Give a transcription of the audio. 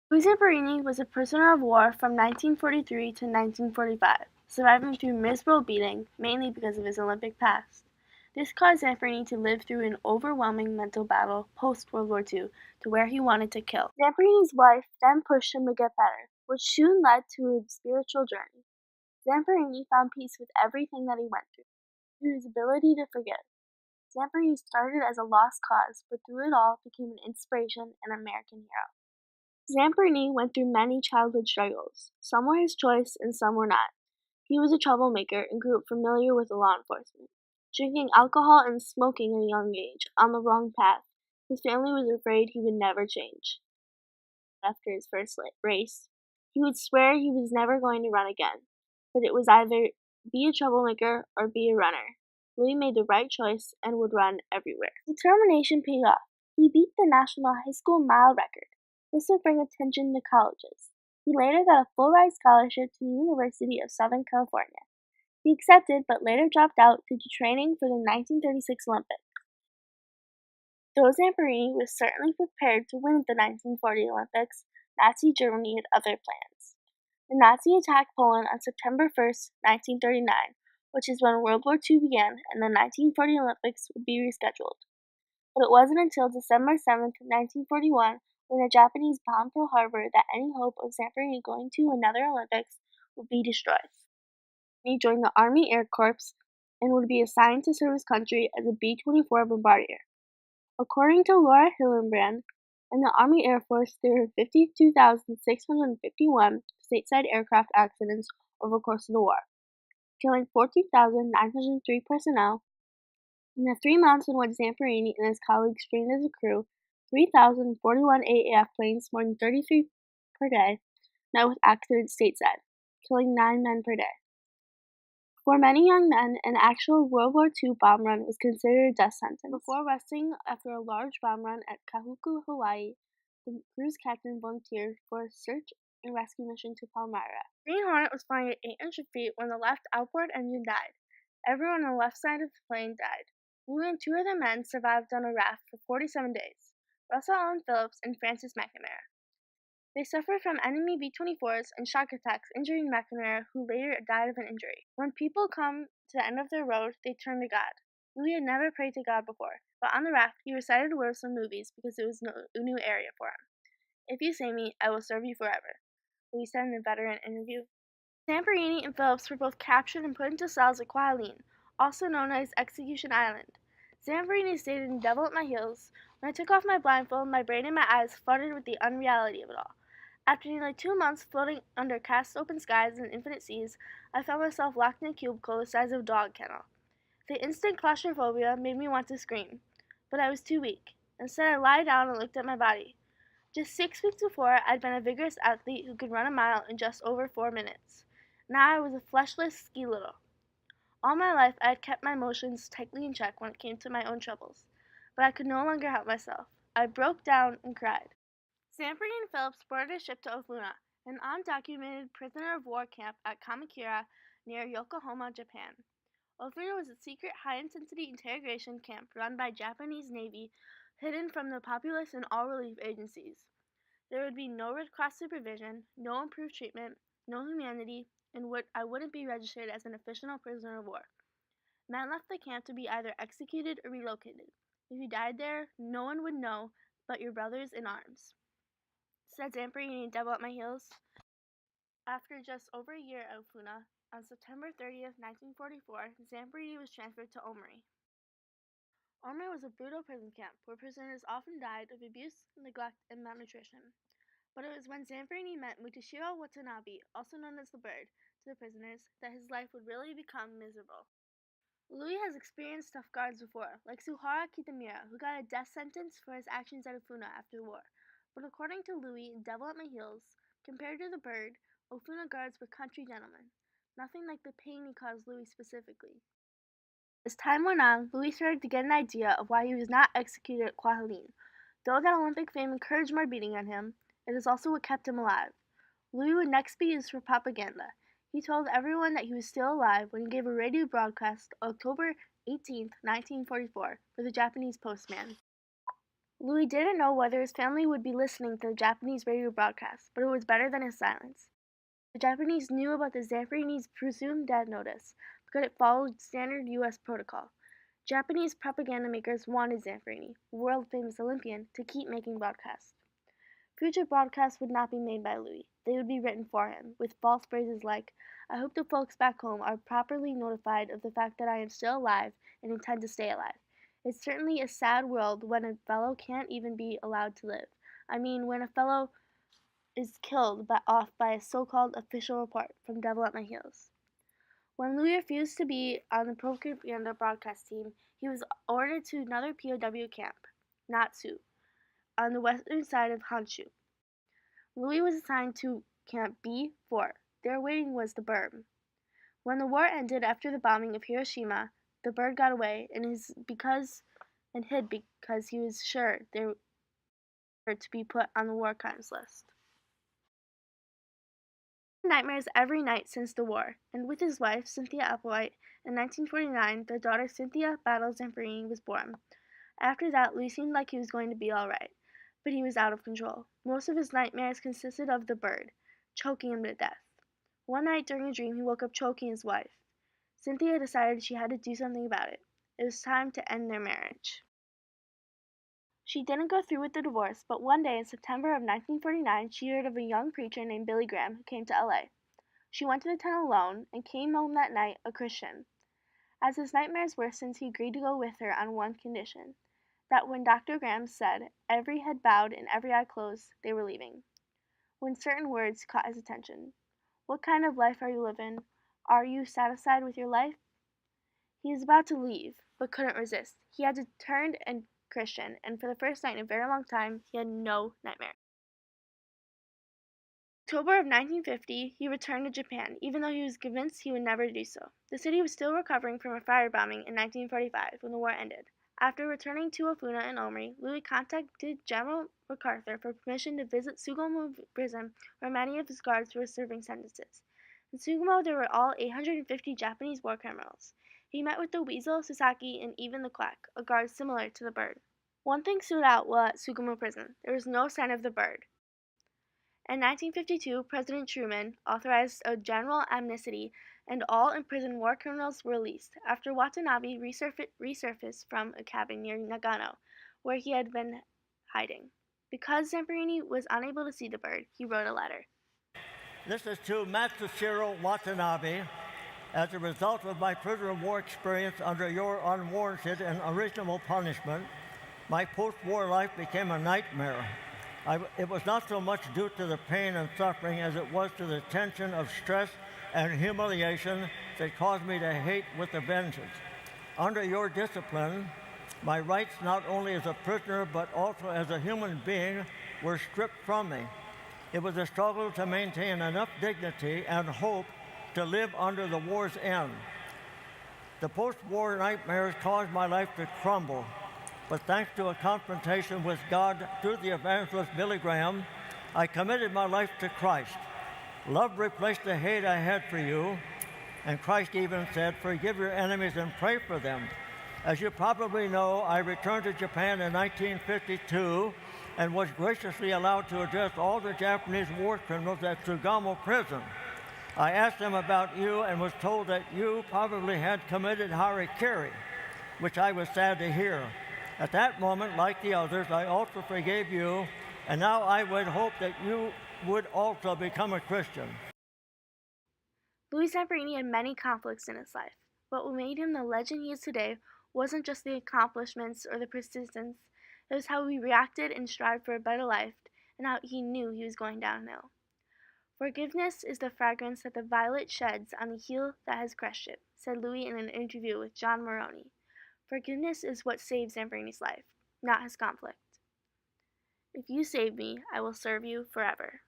Louis Zamperini was a prisoner of war from 1943 to 1945, surviving through miserable beating, mainly because of his Olympic past. This caused Zamperini to live through an overwhelming mental battle post-World War II to where he wanted to kill. Zamperini's wife then pushed him to get better, which soon led to a spiritual journey. Zamperini found peace with everything that he went through his ability to forgive. Zamperini started as a lost cause, but through it all became an inspiration and American hero. Zamperini went through many childhood struggles. Some were his choice and some were not. He was a troublemaker and grew up familiar with law enforcement. Drinking alcohol and smoking at a young age, on the wrong path, his family was afraid he would never change. After his first race, he would swear he was never going to run again, but it was either be a troublemaker or be a runner. Louis made the right choice and would run everywhere. Determination paid off. He beat the national high school mile record. This would bring attention to colleges. He later got a full-ride scholarship to the University of Southern California. He accepted but later dropped out due to training for the 1936 Olympics. Though Zamperini was certainly prepared to win at the 1940 Olympics, Nazi Germany had other plans. The Nazi attacked Poland on September 1st, 1939, which is when World War II began and the 1940 Olympics would be rescheduled. But it wasn't until December 7th, 1941, when the Japanese bombed Pearl Harbor, that any hope of Zamperini going to another Olympics would be destroyed. He joined the Army Air Corps and would be assigned to serve his country as a B-24 bombardier. According to Laura Hillenbrand, in the Army Air Force, there were 52,651 stateside aircraft accidents over the course of the war, killing 14,903 personnel. In the 3 months in which Zamperini and his colleagues trained as a crew, 3,041 AAF planes, more than 33 per day, met with accidents stateside, killing 9 men per day. For many young men, an actual World War II bomb run was considered a death sentence. Before resting after a large bomb run at Kahuku, Hawaii, the crew's captain volunteered for a search and rescue mission to Palmyra. Green Hornet was flying at 800 feet when the left outboard engine died. Everyone on the left side of the plane died. Louis and 2 other men survived on a raft for 47 days, Russell Allen Phillips and Francis McNamara. They suffered from enemy B-24s and shock attacks, injuring McNamara, who later died of an injury. When people come to the end of their road, they turn to God. Louis had never prayed to God before, but on the raft, he recited words from movies because it was a new area for him. "If you save me, I will serve you forever," Louis said in a veteran interview. Zamperini and Phillips were both captured and put into cells at Kwajalein, also known as Execution Island. Zamperini stated in Devil at My Heels, "When I took off my blindfold, my brain and my eyes fluttered with the unreality of it all. After nearly 2 months floating under cast-open skies and infinite seas, I found myself locked in a cubicle the size of a dog kennel. The instant claustrophobia made me want to scream, but I was too weak. Instead, I lied down and looked at my body. Just 6 weeks before, I'd been a vigorous athlete who could run a mile in just over 4 minutes. Now I was a fleshless ski-little. All my life, I had kept my emotions tightly in check when it came to my own troubles, but I could no longer help myself. I broke down and cried." Zamperini and Phillips boarded a ship to Ofuna, an undocumented prisoner of war camp at Kamakura near Yokohama, Japan. Ofuna was a secret high-intensity interrogation camp run by Japanese Navy, hidden from the populace and all relief agencies. There would be no Red Cross supervision, no improved treatment, no humanity, and I wouldn't be registered as an official prisoner of war. Men left the camp to be either executed or relocated. If you died there, no one would know but your brothers in arms, said Zamperini in Devil at My Heels. After just over a year at Ofuna, on September 30th, 1944, Zamperini was transferred to Omori. Omori was a brutal prison camp where prisoners often died of abuse, neglect, and malnutrition. But it was when Zamperini met Mutashiro Watanabe, also known as the Bird, to the prisoners, that his life would really become miserable. Louis has experienced tough guards before, like Suhara Kitamura, who got a death sentence for his actions at Ofuna after the war. But according to Louis in Devil at My Heels, compared to the Bird, Ofuna guards were country gentlemen. Nothing like the pain he caused Louis specifically. As time went on, Louis started to get an idea of why he was not executed at Kwajalein. Though that Olympic fame encouraged more beating on him, it is also what kept him alive. Louis would next be used for propaganda. He told everyone that he was still alive when he gave a radio broadcast October 18, 1944, for the Japanese postman. Louis didn't know whether his family would be listening to the Japanese radio broadcast, but it was better than his silence. The Japanese knew about the Zamperini's presumed death notice because it followed standard U.S. protocol. Japanese propaganda makers wanted Zamperini, a world-famous Olympian, to keep making broadcasts. Future broadcasts would not be made by Louis. They would be written for him, with false phrases like, "I hope the folks back home are properly notified of the fact that I am still alive and intend to stay alive. It's certainly a sad world when a fellow can't even be allowed to live. I mean, when a fellow is killed off by a so-called official report from Devil at My Heels." When Louis refused to be on the propaganda broadcast team, he was ordered to another POW camp, Natsu, on the western side of Honshu. Louis was assigned to Camp B4. Their waiting was the Burm. When the war ended after the bombing of Hiroshima, the bird got away and hid because he was sure they were to be put on the war crimes list. Nightmares every night since the war, and with his wife, Cynthia Applewhite, in 1949, their daughter Cynthia Battle Zamperini was born. After that, Louis seemed like he was going to be all right, but he was out of control. Most of his nightmares consisted of the bird, choking him to death. One night during a dream, he woke up choking his wife. Cynthia decided she had to do something about it. It was time to end their marriage. She didn't go through with the divorce, but one day in September of 1949, she heard of a young preacher named Billy Graham who came to LA. She went to the town alone and came home that night a Christian. As his nightmares worsened, he agreed to go with her on one condition, that when Dr. Graham said, every head bowed and every eye closed, they were leaving. When certain words caught his attention. "What kind of life are you living? Are you satisfied with your life?" He was about to leave, but couldn't resist. He had turned and Christian, and for the first night in a very long time, he had no nightmare. October of 1950, he returned to Japan, even though he was convinced he would never do so. The city was still recovering from a firebombing in 1945 when the war ended. After returning to Ofuna and Omri, Louis contacted General MacArthur for permission to visit Sugamo prison, where many of his guards were serving sentences. In Sugamo, there were all 850 Japanese war criminals. He met with the Weasel, Sasaki, and even the Quack, a guard similar to the bird. One thing stood out while at Sugamo prison. There was no sign of the bird. In 1952, President Truman authorized a general amnesty and all imprisoned war criminals were released, after Watanabe resurfaced from a cabin near Nagano, where he had been hiding. Because Zamperini was unable to see the bird, he wrote a letter. This is to Matsushiro Watanabe. As a result of my prisoner of war experience under your unwarranted and unreasonable punishment, my post-war life became a nightmare. It was not so much due to the pain and suffering as it was to the tension of stress and humiliation that caused me to hate with a vengeance. Under your discipline, my rights not only as a prisoner but also as a human being were stripped from me. It was a struggle to maintain enough dignity and hope to live under the war's end. The post-war nightmares caused my life to crumble. But thanks to a confrontation with God through the evangelist Billy Graham, I committed my life to Christ. Love replaced the hate I had for you, and Christ even said, "Forgive your enemies and pray for them." As you probably know, I returned to Japan in 1952 and was graciously allowed to address all the Japanese war criminals at Sugamo prison. I asked them about you and was told that you probably had committed harikiri, which I was sad to hear. At that moment, like the others, I also forgave you, and now I would hope that you would also become a Christian. Louis Zamperini had many conflicts in his life, but what made him the legend he is today wasn't just the accomplishments or the persistence, it was how he reacted and strived for a better life, and how he knew he was going downhill. "Forgiveness is the fragrance that the violet sheds on the heel that has crushed it," said Louis in an interview with John Maroney. Forgiveness is what saved Zamperini's life, not his conflict. "If you save me, I will serve you forever."